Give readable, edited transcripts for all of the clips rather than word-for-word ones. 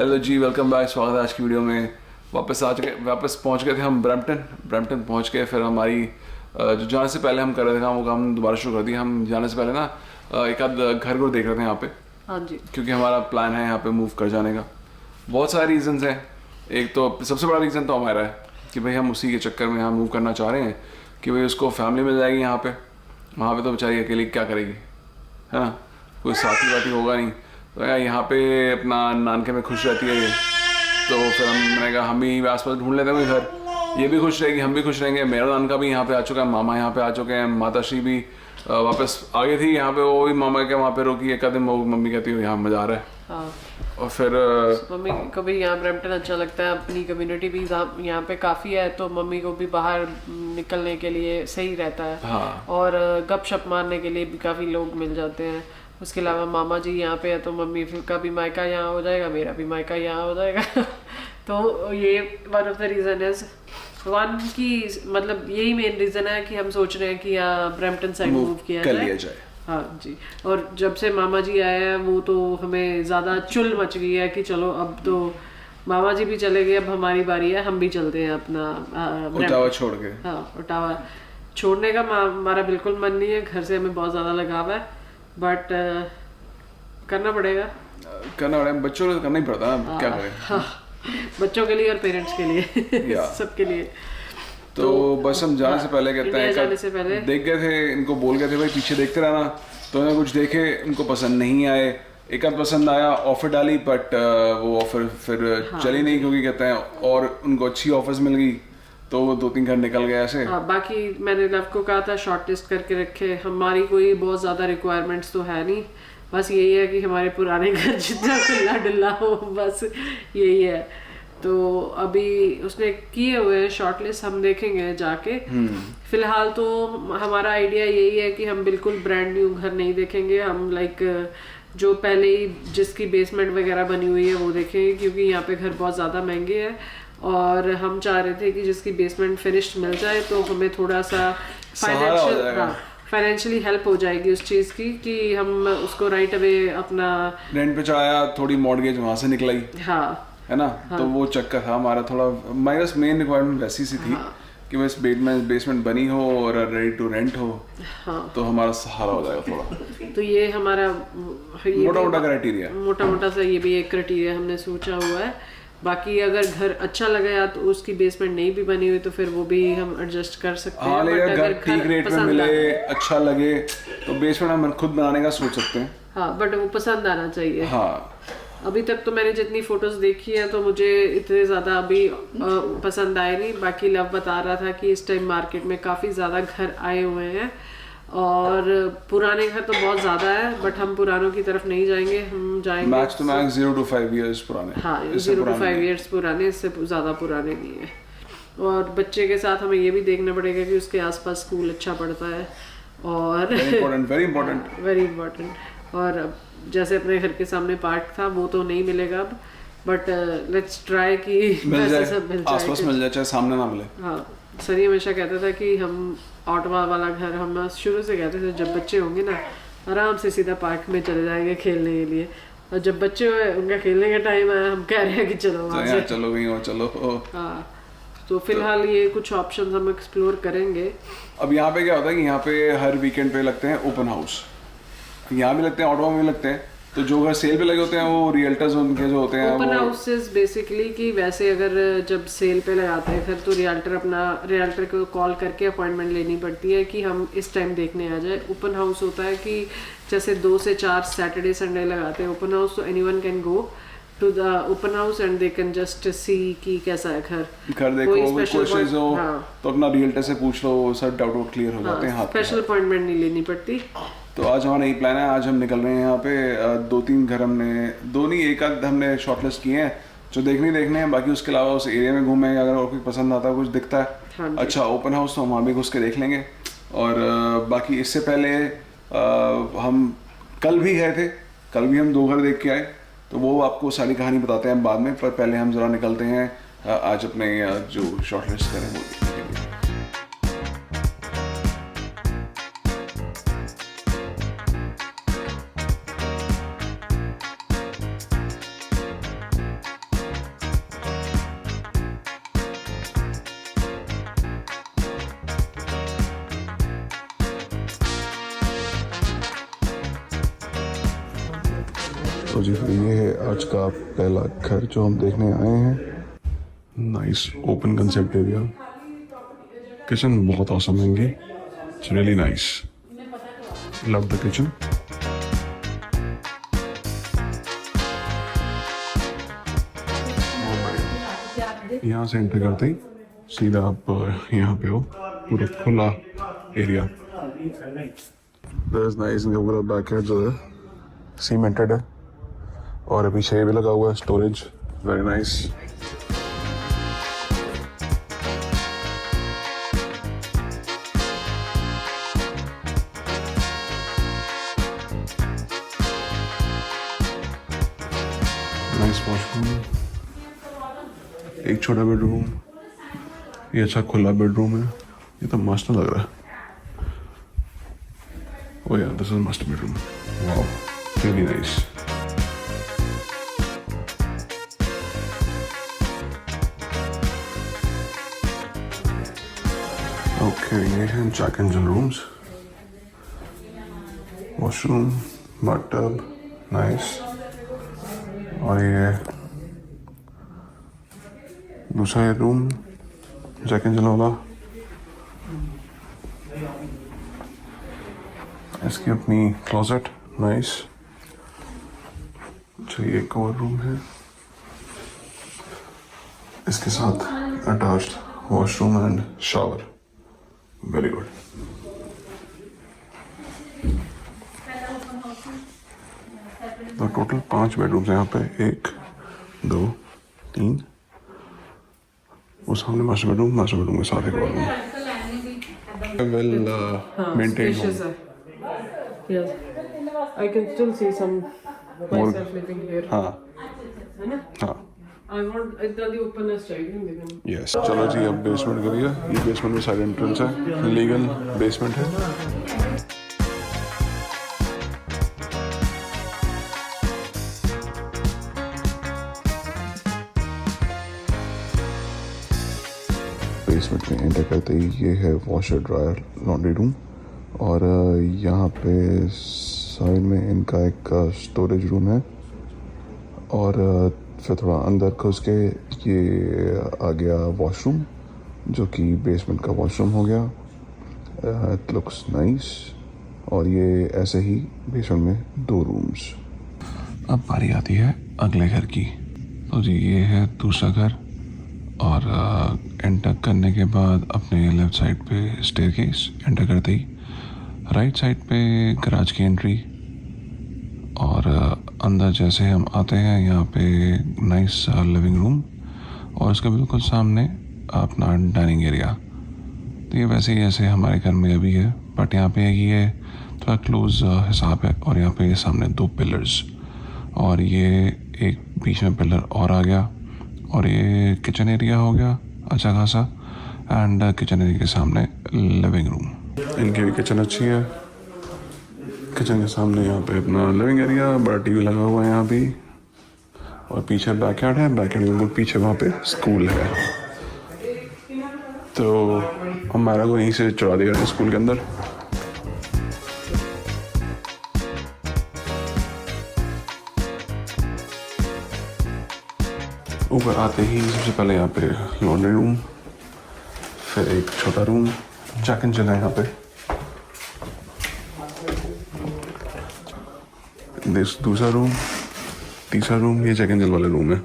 Hello जी, welcome back. स्वागत है आज की वीडियो में। वापस पहुंच गए थे हम ब्रैम्पटन पहुंच गए। फिर हमारी जो जाने से पहले हम कर रहे थे काम, वो काम दोबारा शुरू कर दिया। हम जाने से पहले ना एक आध घर को देख रहे थे यहाँ पे। हाँ जी। क्योंकि हमारा प्लान है यहाँ पे मूव कर जाने का। बहुत सारे रीजंस हैं। एक तो सबसे बड़ा रीज़न तो हमारा है कि भाई हम उसी के चक्कर में यहाँ मूव करना चाह रहे हैं कि भाई उसको फैमिली मिल जाएगी यहाँ पे। वहाँ पे तो बेचारी अकेली क्या करेगी, है ना, कोई साथी वाथी होगा नहीं। तो यार यहाँ पे अपना नानके में खुश रहती है ये। तो फिर मैंने कहा हम भी आस पास ढूंढ लेते हैं कोई घर। ये भी खुश रहेगी, हम भी खुश रहेंगे। मेरा नानका भी यहाँ पे आ चुका है, मामा यहाँ पे आ चुके हैं, माताश्री भी वापस आ गई थी यहाँ पे। वो भी मामा के वहाँ पे रोकी एक आधे, मम्मी कहती है यहाँ मजा आ रहा है। हाँ। और फिर मम्मी को भी यहाँ ब्रैम्पटन अच्छा लगता है। अपनी कम्युनिटी भी यहाँ पे काफ़ी है, तो मम्मी को भी बाहर निकलने के लिए सही रहता है। हाँ। और गपशप मारने के लिए भी काफ़ी लोग मिल जाते हैं। उसके अलावा मामा जी यहाँ पे है, तो मम्मी का भी मायका यहाँ हो जाएगा, मेरा भी मायका यहाँ हो जाएगा। तो ये वन ऑफ द रीज़न है वन की, मतलब यही मेन रीज़न है कि हम सोच रहे हैं कि यहाँ ब्रैम्पटन साइड मूव किया जाए। हाँ जी। और जब से मामा जी आए हैं वो तो हमें ज़्यादा चुल मच गई है कि चलो अब तो मामा जी भी चले गए, अब हमारी बारी है, हम भी चलते हैं अपना ओटावा छोड़ के। हाँ, ओटावा छोड़ने का हमारा बिल्कुल मन नहीं है। घर से हमें बहुत ज़्यादा लगाव है, बट करना पड़ेगा। बच्चों को करना ही पड़ता है, क्या करें। हाँ, बच्चों के लिए और पेरेंट्स के लिए सबके लिए। तो बस हम जाने से पहले कहते हैं, जाने से पहले देख गए थे, इनको बोल गए थे भाई पीछे देखते रहना। तो उन्हें कुछ देखे, उनको पसंद नहीं आए। एक आध पसंद आया, ऑफर डाली, बट वो ऑफर फिर चली नहीं, क्योंकि कहते हैं और उनको अच्छी ऑफर्स मिल गई तो वो 2-3 घर निकल गए ऐसे। हाँ, बाकी मैंने लव को कहा था शॉर्ट लिस्ट करके रखे। हमारी कोई बहुत ज़्यादा रिक्वायरमेंट्स तो है नहीं, बस यही है कि हमारे पुराने घर जितना खुला डुल्ला हो, बस यही है। तो अभी उसने किए हुए हैं शॉर्ट लिस्ट, हम देखेंगे जाके। फिलहाल तो हमारा आइडिया यही है कि हम बिल्कुल ब्रांड न्यू घर नहीं देखेंगे। हम जो पहले ही जिसकी बेसमेंट वगैरह बनी हुई है वो देखेंगे, क्योंकि यहाँ पे घर बहुत ज़्यादा महंगे हैं। और हम चाह रहे थे कि जिसकी बेसमेंट फिनिश्ड मिल जाए तो हमें थोड़ा सा फाइनेंशियली हेल्प हो जाएगी उस चीज़ की, कि हम उसको राइट अवे अपना रेंट पे चढ़ाया, थोड़ी मॉर्गेज वहाँ से निकलाई। हाँ, है ना। हाँ। तो वो चक्कर था हमारा। थोड़ा माइनस मेन रिक्वायरमेंट वैसी सी थी। हाँ। कि बस बेसमेंट बनी हो और रेडी टू रेंट हो। हाँ। तो हमारा सहारा हो जाएगा थोड़ा। तो ये हमारा मोटा क्राइटेरिया, मोटा सा ये भी एक क्राइटेरिया हमने सोचा हुआ है। बाकी अगर घर अच्छा लगा या तो उसकी बेसमेंट नहीं भी बनी हुई तो फिर वो भी हम एडजस्ट कर सकते हैं। लेकिन अगर ठीक रेट में मिले, अच्छा लगे, तो बेसमेंट हम खुद बनाने का सोच सकते हैं। हाँ, बट वो पसंद आना चाहिए। हाँ। अभी तक तो मैंने जितनी फोटोज देखी हैं तो मुझे इतने ज़्यादा अभी पसंद आए नहीं। बाकी लव बता रहा था कि इस टाइम मार्केट में काफ़ी ज़्यादा घर आए हुए हैं और पुराने घर तो बहुत ज़्यादा है, बट हम पुरानों की तरफ नहीं जाएंगे। हम जाएंगे max to max 0 to 5 years पुराने। हाँ, 0 to 5 years पुराने, इससे ज़्यादा पुराने नहीं है। और बच्चे के साथ हमें ये भी देखना पड़ेगा कि उसके आसपास स्कूल अच्छा पड़ता है। और वेरी इंपॉर्टेंट। और जैसे अपने घर के सामने पार्क था वो तो नहीं मिलेगा अब, बट लेट्स ट्राई कि सब मिल जाए, आसपास मिल जाए, चाहे सामने ना मिले। हाँ, सर हमेशा कहता था कि हम ऑटवा वाला घर, हम शुरू से कहते थे जब बच्चे होंगे ना आराम से सीधा पार्क में चले जाएंगे खेलने के लिए। और जब बच्चे हुए, उनका खेलने का टाइम आया, हम कह रहे हैं कि चलो वहाँ से चलो गई हो, चलो। हाँ, तो फिलहाल ये कुछ ऑप्शंस हम एक्सप्लोर करेंगे। अब यहाँ पे क्या होता है कि यहाँ पे हर वीकेंड पे लगते हैं ओपन हाउस। यहाँ भी लगते हैं, ऑटवा में भी लगते हैं। तो जो घर सेल पे लगे होते हैं वो रियल्टर्स उनके जो होते हैं, ओपन हाउसेस बेसिकली कि वैसे अगर जब सेल पे लगाते हैं घर तो रियल्टर को कॉल करके अपॉइंटमेंट लेनी पड़ती है कि हम इस टाइम देखने आ जाए। ओपन हाउस होता है कि जैसे 2 से 4 सैटरडे संडे लगाते हैं ओपन हाउस, तो anyone can go to the open house and they can just see कि कैसा है घर देखो, कोई क्वेश्चंस हो तो अपना रियल्टर से पूछ लो, सब डाउट क्लियर हो जाते हैं। स्पेशल अपॉइंटमेंट नहीं लेनी पड़ती। तो आज हमारा यही प्लान है। आज हम निकल रहे हैं यहाँ पे 2-3 घर, हमने 2 नहीं 1 आध हमने शॉर्टलिस्ट किए हैं जो देखने हैं। बाकी उसके अलावा उस एरिया में घूमेंगे, अगर और कोई पसंद आता है, कुछ दिखता है अच्छा ओपन हाउस, तो हम वहाँ भी घुस के देख लेंगे। और बाकी इससे पहले हम कल भी गए थे, कल भी हम 2 घर देख के आए, तो वो आपको सारी कहानी बताते हैं बाद में। पर पहले हम ज़रा निकलते हैं आज अपने जो शॉर्टलिस्ट करें वो। तो जी ये है आज का पहला घर जो हम देखने आए हैं। Nice open concept area, kitchen बहुत औसम है, it's really nice, love the kitchen. यहाँ से एंटर करते ही सीधा आप यहाँ पे हो, पूरा खुला एरिया। नाइस बैकयार्ड जो है सीमेंटेड है और पीछे ये भी लगा हुआ है storage, very nice. Nice washroom, एक छोटा बेडरूम, ये अच्छा खुला बेडरूम है, ये तो मस्त लग रहा है। Oh yeah, this is a master bedroom. Wow, really nice. Okay, ये हैं Jack and Jill rooms. Washroom, bathtub, nice. और ये दूसरा रूम जैक एंड जिल वाला, इसकी अपनी क्लोजेट, नाइस। अच्छा ये एक और रूम है, इसके साथ attached washroom and shower, very good. तो टोटल 5 बेडरूम्स हैं यहाँ पे, 1 2 3, वो सामने मास्टर बेडरूम के साथ एक और room. Well maintained. Yes, I can still see some myself living here. हाँ है ना? हाँ I want इतना दी openness चाहिए मुझे। यस। चलो जी अब बेसमेंट करिए, ये बेसमेंट में साइड एंट्रेंस है, लीगल बेसमेंट है। बेसमेंट में एंटर करते ही ये है वॉशर ड्रायर लॉन्ड्री रूम, और यहाँ पे साइड में इनका एक स्टोरेज रूम है, और फिर थोड़ा अंदर घुस के ये आ गया वॉशरूम, जो कि बेसमेंट का वॉशरूम हो गया। It looks nice. और ये ऐसे ही बेसमेंट में 2 रूम्स। अब बारी आती है अगले घर की। तो जी ये है दूसरा घर, और एंटर करने के बाद अपने लेफ़्ट साइड पे स्टेयरकेस, एंटर करते ही राइट साइड पे गराज की एंट्री, और अंदर जैसे हम आते हैं यहाँ पे नाइस लिविंग रूम, और उसके बिल्कुल सामने अपना डाइनिंग एरिया। तो ये वैसे ही जैसे हमारे घर में अभी है, बट यहाँ पे ये थोड़ा क्लोज हिसाब है, और यहाँ पे सामने 2 पिलर्स, और ये एक बीच में पिलर और आ गया, और ये किचन एरिया हो गया अच्छा खासा, एंड किचन एरिया के सामने लिविंग रूम। इनकी भी किचन अच्छी है, किचन के सामने यहाँ पे अपना लिविंग एरिया, बड़ा टीवी लगा हुआ है यहाँ भी, और पीछे बैकयार्ड है, बैकयार्ड के बिल्कुल पीछे वहाँ पे स्कूल है। तो हमारा को यहीं से चढ़ा दिया स्कूल के अंदर। ऊपर आते ही सबसे पहले यहाँ पे लॉन्ड्री रूम, फिर एक छोटा रूम, जैक एंड जिल है यहाँ पे, दूसरा रूम, तीसरा रूम, ये जैक एंड जिल वाला रूम है।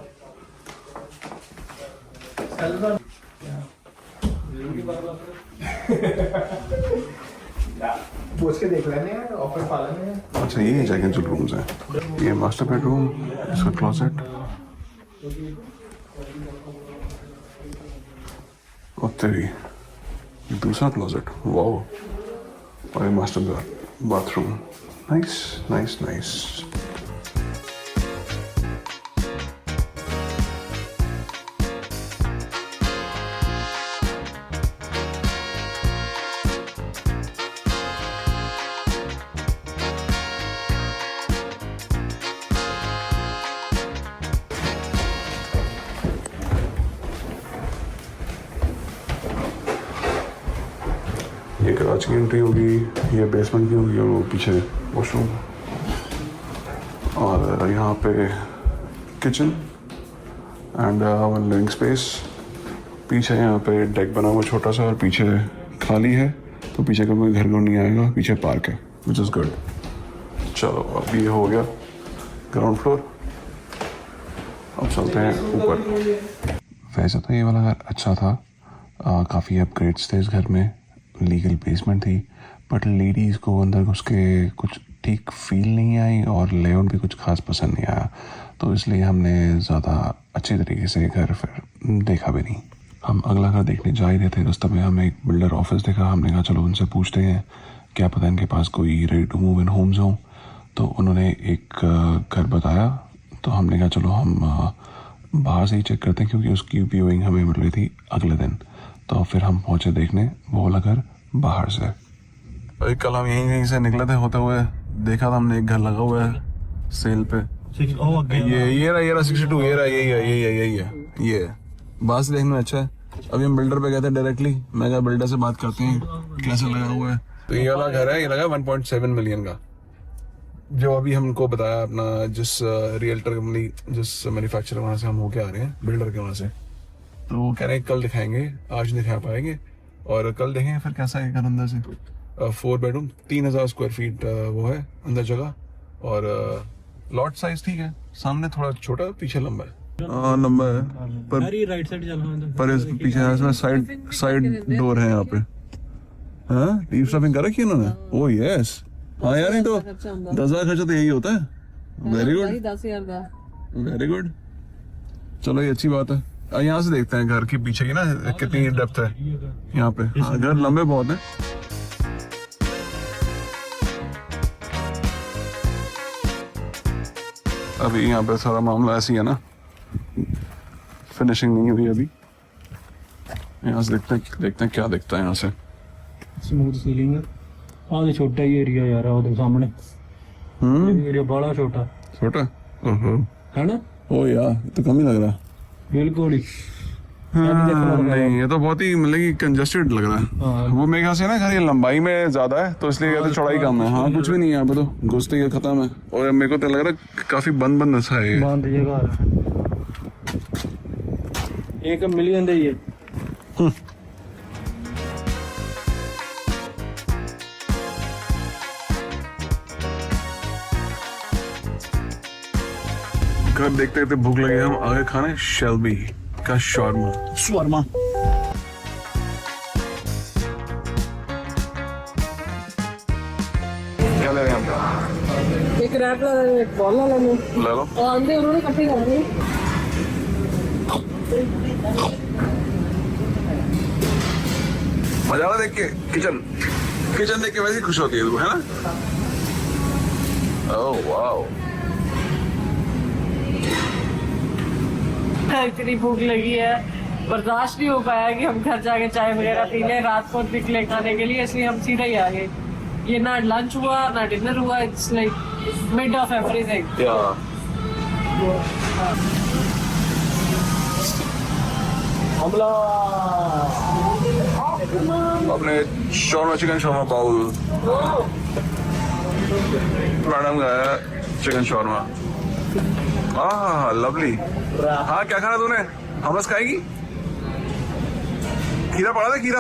पूछ के देख लेने हैं, ऑफर पा लेने हैं। अच्छा ये जैक एंड जिल रूम्स हैं, ये मास्टर बेडरूम, इसका क्लोजेट, और तेरी दूसरा क्लोजेट, वाओ, और ये master bathroom, nice nice nice. ये गराज की एंट्री होगी, ये बेसमेंट की होगी, और वो पीछे वॉशरूम, और और यहाँ पे किचन एंड लिविंग स्पेस। पीछे यहाँ पे डेक बना हुआ छोटा सा और पीछे खाली है, तो पीछे का कोई घर को नहीं आएगा, पीछे पार्क है, विच इज़ गुड। चलो अब ये हो गया ग्राउंड फ्लोर, अब चलते हैं ऊपर। वैसे तो ये वाला घर अच्छा था, काफ़ी अपग्रेड्स थे इस घर में, लीगल बेसमेंट थी, बट लेडीज़ को अंदर घुस के कुछ ठीक फील नहीं आई और लेआउट भी कुछ खास पसंद नहीं आया, तो इसलिए हमने ज़्यादा अच्छे तरीके से घर फिर देखा भी नहीं। हम अगला घर देखने जा ही रहे थे, रास्ते में हमें एक बिल्डर ऑफिस देखा, हमने कहा चलो उनसे पूछते हैं, क्या पता इनके पास कोई ready to move in homes हो। तो उन्होंने एक घर बताया, तो हमने कहा चलो हम बाहर से ही चेक करते हैं, क्योंकि उसकी व्यूइंग हमें मिल रही थी अगले दिन। तो फिर हम पहुंचे देखने वो वाला घर बाहर से। अभी कल हम यहीं से निकले थे होते हुए, देखा था हमने एक घर लगा हुआ है सेल पे, ये रहा 62, यही है ये बाहर से देखने में अच्छा है। अभी हम बिल्डर पे गए थे डायरेक्टली, मैं कहा बिल्डर से बात करते हैं कैसे लगा हुआ है। तो ये वाला घर है, ये लगा 1.7 मिलियन का, जो अभी हमको बताया अपना जिस रियल्टर कंपनी, जिस मैन्युफैक्चरर वहाँ से हम होके आ रहे हैं, बिल्डर के वहाँ से, तो वो कह रहे हैं कल दिखाएंगे, आज नहीं दिखा पाएंगे, और कल देखेंगे फिर कैसा है घर अंदर से। 4 बेडरूम 3000 स्क्वायर फीट वो है अंदर जगह, और लॉट साइज ठीक है, सामने थोड़ा छोटा, पीछे लंबा है। लंबा है पर राइट साइड चलना पर इस पीछे इसमें साइड डोर है यहाँ पे। हाँ टीप स्टफिंग कर रखी है उन्होंने, ओह यस। हाँ यार, नहीं तो 10,000 खर्चा तो यही होता है। वेरी गुड, 10,000 का, वेरी गुड। चलो ये अच्छी बात है। यहाँ से देखते हैं घर के पीछे की ना कितनी डेप्थ है यहाँ पे। हाँ घर लंबे बहुत हैं। अभी यहाँ पे सारा मामला ऐसी है ना, फिनिशिंग नहीं हुई अभी। यहाँ से देखते हैं क्या दिखता है यहाँ से। स्मूथ सीलिंग है। हाँ छोटा ही एरिया यार, वो सामने एरिया बड़ा छोटा है ना। ओ यार तो कम ही लग रहा है। बिल्कुल ही। हाँ, नहीं ये तो बहुत ही मतलब कि कंजस्टेड लग रहा है। हाँ। वो मेरे ख्याल से ना घर ये लंबाई में ज्यादा है, तो इसलिए कहते चौड़ाई कम है। हाँ कुछ भी नहीं है यहाँ पे, तो घुसते ही खत्म है। और मेरे को तो लग रहा है काफी बंद सा है ये। बंद जगह 1 मिलियन दे ये। घर देखते देखते भूख लगी, हम आगे खाने शेल्बी का शॉर्मा। क्या ले रहे हैं हम? एक रैप ला लेंगे, एक बॉल ला लेंगे, ले लो। और अंडे उन्होंने इकट्ठे कर दिए। मजा आया देख के। किचन देख के वैसे ही खुश होती है तू, है ना? Oh wow. इतनी भूख लगी है, बर्दाश्त नहीं हो पाया कि हम घर जाके चाय वगैरह पी लें, रात को निकले खाने के लिए, इसलिए हम सीधा ही आ गए। ये ना लंच हुआ ना डिनर हुआ, it's like mid of everything. अपने shawarma chicken shawarma bowl madam का चिकन शॉर्मा। Ah lovely. हाँ क्या खाना तूने? हमस खाएगी? खीरा पड़ा था, खीरा।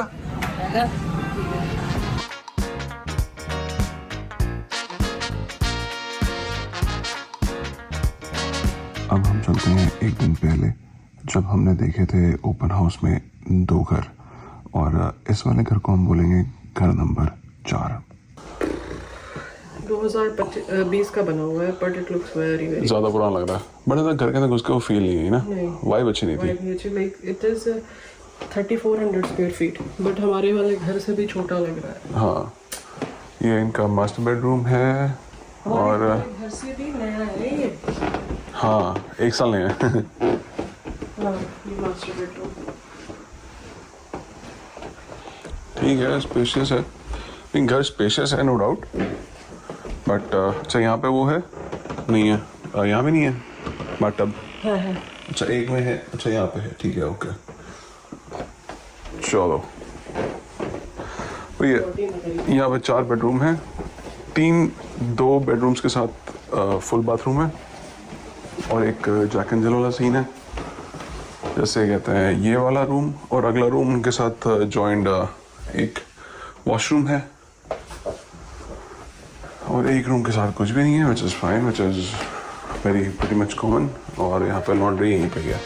अब हम चलते हैं एक दिन पहले, जब हमने देखे थे ओपन हाउस में 2 घर, और इस वाले घर को हम बोलेंगे घर नंबर 4। 2020 का बना हुआ है, but it looks very very ज्यादा पुराना लग रहा है, बट घर के अंदर घुस के वो फील नहीं है ना, वाइब अच्छी नहीं थी। Like it is 3400 square feet, but हमारे वाले घर से भी छोटा लग रहा है। हाँ ये इनका मास्टर बेडरूम है, और घर से भी नया है ये। हाँ 1 साल नहीं है। हाँ ये मास्टर बेडरूम ठीक है, स्पेशियस है। नहीं घर स्पेशियस है नो डाउट, बट अच्छा यहाँ पे वो है नहीं है, यहाँ भी नहीं है बाथटब। है। अच्छा एक में है, अच्छा यहाँ पे है, ठीक है ओके। चलो तो ये यहाँ पे 4 बेडरूम है, 2 बेडरूम्स के साथ फुल बाथरूम है, और एक जैक एंड जिल वाला सीन है, जैसे कहते हैं ये वाला रूम और अगला रूम उनके साथ जॉइंड एक वॉशरूम है, और एक रूम के साथ कुछ भी नहीं है, which is fine, which is very pretty much common. और यहाँ पे लॉन्ड्री यहीं पे है।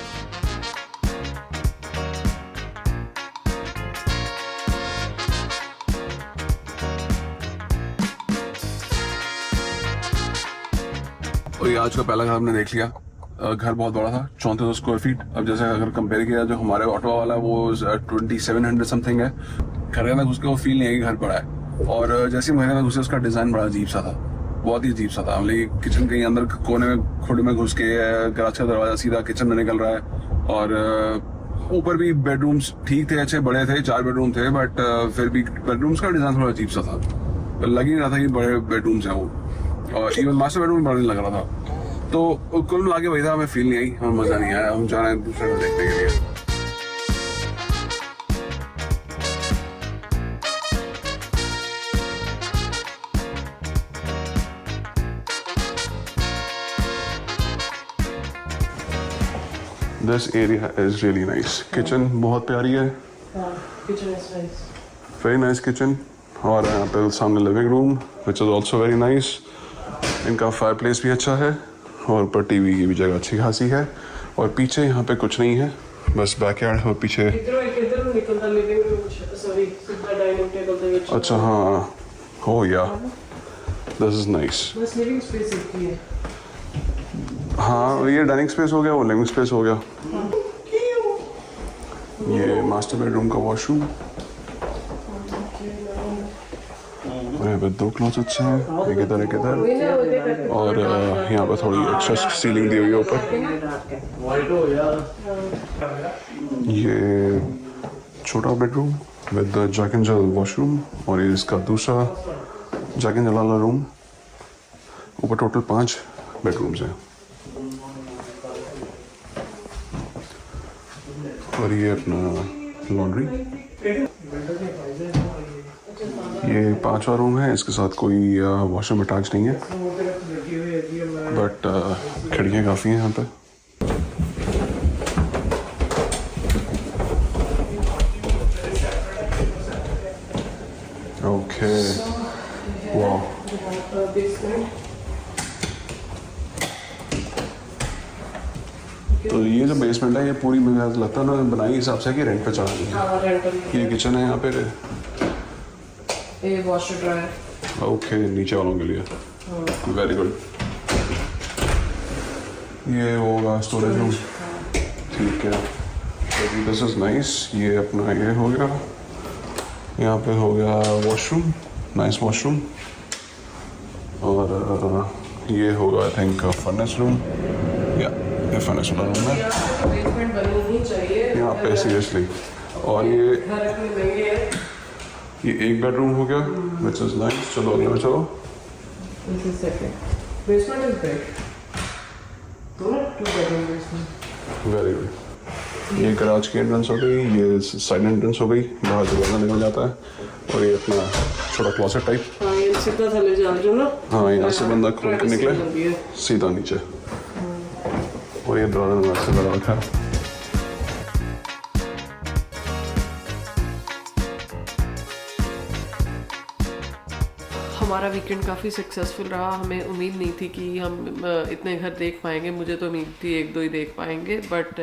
और ये आज का पहला घर हमने देख लिया। घर बहुत बड़ा था, 3400 स्क्वायर फीट। अब जैसे अगर कंपेयर किया जो हमारे ऑटो वाला वो 2700 समथिंग है। घर के अंदर घुस के वो फील नहीं है कि घर बड़ा है। और जैसे ही घर में घुसे उसका डिज़ाइन बड़ा अजीब सा था, बहुत ही अजीब सा था। मतलब किचन के अंदर कोने में खुड में घुस के गराज का दरवाजा सीधा किचन में निकल रहा है। और ऊपर भी बेडरूम्स ठीक थे, अच्छे बड़े थे, 4 बेडरूम थे, बट फिर भी बेडरूम्स का डिज़ाइन थोड़ा अजीब सा था। लग ही नहीं रहा था कि बड़े बेडरूम्स हैं वो, और इवन मास्टर बेडरूम बड़ा नहीं लग रहा था। तो कुल मिला के वही था, हमें फील नहीं आई, हमें मज़ा नहीं आया। हम जा रहे हैं दूसरे को देखने के लिए। This area is really nice. Kitchen बहुत प्यारी है, very nice kitchen। और यहाँ पे सामने living room which is also very nice। इनका फायरप्लेस भी अच्छा है, और ऊपर टीवी की भी जगह अच्छी खासी है। और पीछे यहाँ पे कुछ नहीं है, बस बैकयार्ड है। और पीछे अच्छा हाँ, हो या दिस इज नाइस। हाँ, ये डाइनिंग स्पेस हो गया, वो लिविंग स्पेस हो गया। ये मास्टर बेडरूम का वॉशरूम, और यहाँ पे 2 क्लोजेट्स हैं, एक इधर एक इधर। और यहाँ पे थोड़ी एक्स्ट्रा सीलिंग दी हुई है ऊपर। ये छोटा bedroom with Jack and Jill washroom, और ये इसका दूसरा जैक एंड जिल वाला रूम। ऊपर टोटल 5 बेडरूम्स हैं। और ये अपना लॉन्ड्री, ये 5वां रूम है। इसके साथ कोई वॉशरूम अटैच नहीं है, बट खिड़कियाँ काफ़ी हैं यहाँ पे। ओके, वाह। तो ये जो बेसमेंट है, ये पूरी मुझे लगता है ना बनाई हिसाब से कि रेंट पे चढ़ानी है। ये किचन है यहाँ पे, ये वॉशर ड्रायर। ओके, नीचे वालों के लिए, वेरी गुड। ये होगा स्टोरेज रूम, ठीक है। This is nice. ये अपना ये हो गया, यहाँ पे हो गया वॉशरूम, नाइस वॉशरूम। और ये होगा आई थिंक फर्नेस रूम, या ये फर्नेस वाला रूम है बेसमेंट बननी ही चाहिए यहाँ पे सीरियसली। और ये एक बेडरूम हो गया, विच इज नाइस। चलो अगले में चलो। Basement is big, 2 bedroom basement, very good. ये गराज की एंट्रेंस हो गई, ये साइड एंट्रेंस हो गई, बाहर दरवाजा निकल जाता है। और ये अपना छोटा क्लोसेट टाइप। हाँ, ये सीधा थले जा जो ना। हाँ, यहाँ से बंदा खोल के निकले सीधा नीचे। और ये दरवाजा से बड़ा रखा है। हमारा वीकेंड काफ़ी सक्सेसफुल रहा। हमें उम्मीद नहीं थी कि हम इतने घर देख पाएंगे, मुझे तो उम्मीद थी 1-2 ही देख पाएंगे, बट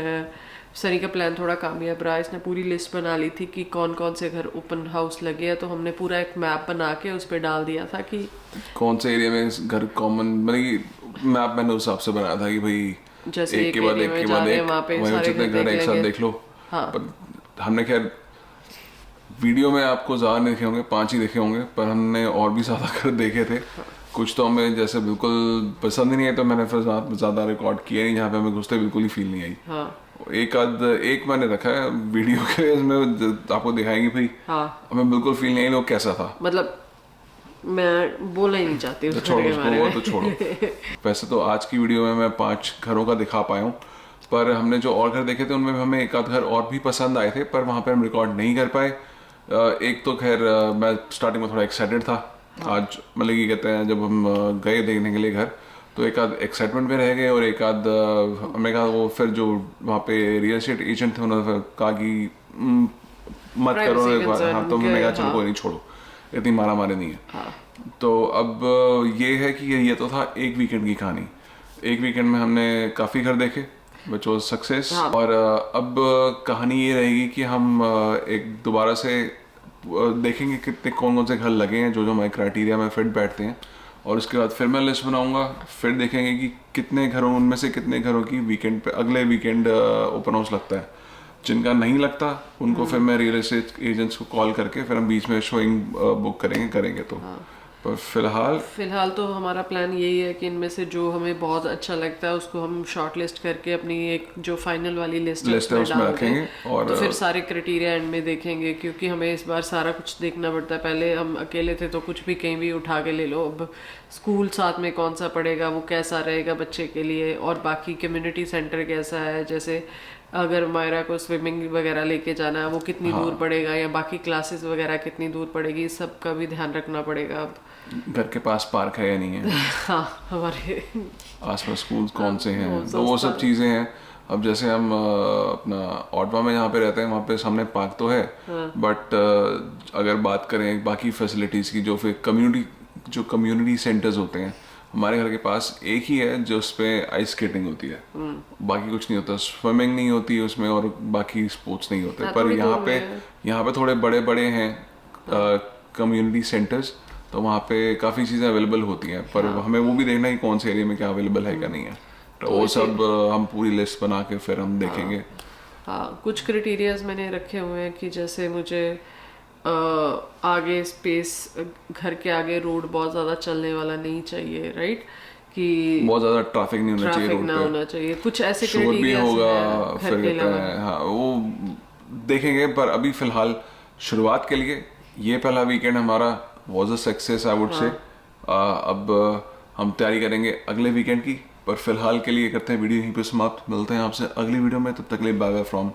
सनी का प्लान थोड़ा कामयाब रहा। इसने पूरी लिस्ट बना ली थी कि कौन कौन से घर ओपन हाउस लगे हैं, तो हमने पूरा एक मैप बना के उस पर डाल दिया था कि कौन से एरिया में घर कॉमन, मतलब मैप मैंने उस हिसाब से बनाया था कि भाई जैसे एक के बाद एक के बाद एक, वहीं जितने घर एक साथ देख लो। हाँ। पर हमने खैर वीडियो में आपको ज़्यादा नहीं देखे होंगे, 5 ही देखे होंगे, पर हमने और भी ज़्यादा घर देखे थे। कुछ तो हमें जैसे बिल्कुल पसंद ही नहीं है, तो मैंने फिर ज़्यादा रिकॉर्ड किया नहीं, जहाँ पे हमें घुसते बिल्कुल ही फील नहीं आई। हाँ। एक मैंने रखा है वीडियो के, इसमें आपको दिखाएंगे भाई। हाँ। हमें बिल्कुल फील नहीं आई लोग कैसा था, मतलब मैं बोलना ही नहीं चाहती तो छोड़ो उसको, वो तो छोड़ो। वैसे तो आज की वीडियो में मैं 5 घरों का दिखा पाया हूँ, पर हमने जो और घर देखे थे उनमें हमें एक आध घर और भी पसंद आए थे, पर वहाँ पे हम रिकॉर्ड नहीं कर पाए। एक तो खैर मैं स्टार्टिंग में थोड़ा एक्साइटेड था आज, मतलब ये कहते हैं जब हम गए देखने के लिए घर, तो एक आध एक्साइटमेंट में रह गए और एक आध हमने कहा वो फिर जो वहाँ पे रियल एस्टेट एजेंट थे उन्होंने कहा कि मत करो Privacy एक बार। concern हाँ तो हमने के, कहा चलो हाँ। कोई नहीं, छोड़ो, इतनी मारा मारी नहीं है। हाँ। तो अब ये है कि ये तो था एक वीकेंड की कहानी। एक वीकेंड में हमने काफ़ी घर देखे, विच वॉज सक्सेस। और अब कहानी ये रहेगी कि हम एक दोबारा से देखेंगे कितने कौन कौन से घर लगे हैं जो जो हमारे क्राइटेरिया में फिट बैठते हैं, और उसके बाद फिर मैं लिस्ट बनाऊंगा। फिर देखेंगे कि कितने घरों, उनमें से कितने घरों की वीकेंड पे अगले वीकेंड ओपन हाउस लगता है। जिनका नहीं लगता उनको फिर मैं रियल एस्टेट एजेंट्स को कॉल करके फिर हम बीच में शोइंग बुक करेंगे तो। पर फिलहाल तो हमारा प्लान यही है कि इनमें से जो हमें बहुत अच्छा लगता है उसको हम शॉर्ट लिस्ट करके अपनी एक जो फाइनल वाली लिस्ट है उसमें रखेंगे। और तो फिर सारे क्राइटेरिया एंड में देखेंगे, क्योंकि हमें इस बार सारा कुछ देखना पड़ता है। पहले हम अकेले थे तो कुछ भी कहीं भी उठा के ले लो। अब स्कूल साथ में कौन सा पड़ेगा, वो कैसा रहेगा बच्चे के लिए, और बाकी कम्युनिटी सेंटर कैसा है, जैसे अगर मायरा को स्विमिंग वगैरह लेके जाना है वो कितनी दूर पड़ेगा, या बाकी क्लासेस वगैरह कितनी दूर पड़ेगी, इस सब का भी ध्यान रखना पड़ेगा। अब घर के पास पार्क है या नहीं है, हाँ, हमारे आसपास स्कूल कौन से हैं, तो वो सब चीज़ें हैं। अब जैसे हम अपना ऑटवा में जहाँ पे रहते हैं वहाँ पे सामने पार्क तो है, बट अगर बात करें बाकी फैसिलिटीज़ की, जो फिर कम्युनिटी सेंटर्स होते हैं, हमारे घर के पास एक ही है जो उस पर आइस स्केटिंग होती है, बाकी कुछ नहीं होता, स्विमिंग नहीं होती उसमें और बाकी स्पोर्ट्स नहीं होते। पर यहाँ पे थोड़े बड़े बड़े हैं कम्युनिटी सेंटर्स, तो वहाँ पे काफ़ी चीज़ें अवेलेबल होती हैं। पर हमें वो भी देखना है कि कौन से एरिया में क्या अवेलेबल है क्या नहीं है, तो वो सब हम पूरी लिस्ट बना के फिर हम देखेंगे। हाँ, कुछ क्राइटेरियाज मैंने रखे हुए हैं कि जैसे मुझे आगे स्पेस, घर के आगे रोड बहुत ज़्यादा चलने वाला नहीं चाहिए, राइट, कि बहुत ज़्यादा ट्रैफिक नहीं होना चाहिए, ट्रैफिक रोड ना पे होना चाहिए, कुछ ऐसे शोर भी क्राइटेरियाज होगा, फिर कहते हैं हाँ वो देखेंगे। पर अभी फिलहाल शुरुआत के लिए ये पहला वीकेंड हमारा was a success, I would say. अब हम तैयारी करेंगे अगले वीकेंड की, पर फिलहाल के लिए करते हैं वीडियो यहीं पे समाप्त। मिलते हैं आपसे अगली वीडियो में, तब तक के लिए बाय बाय फ्रॉम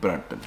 ब्रैम्पटन।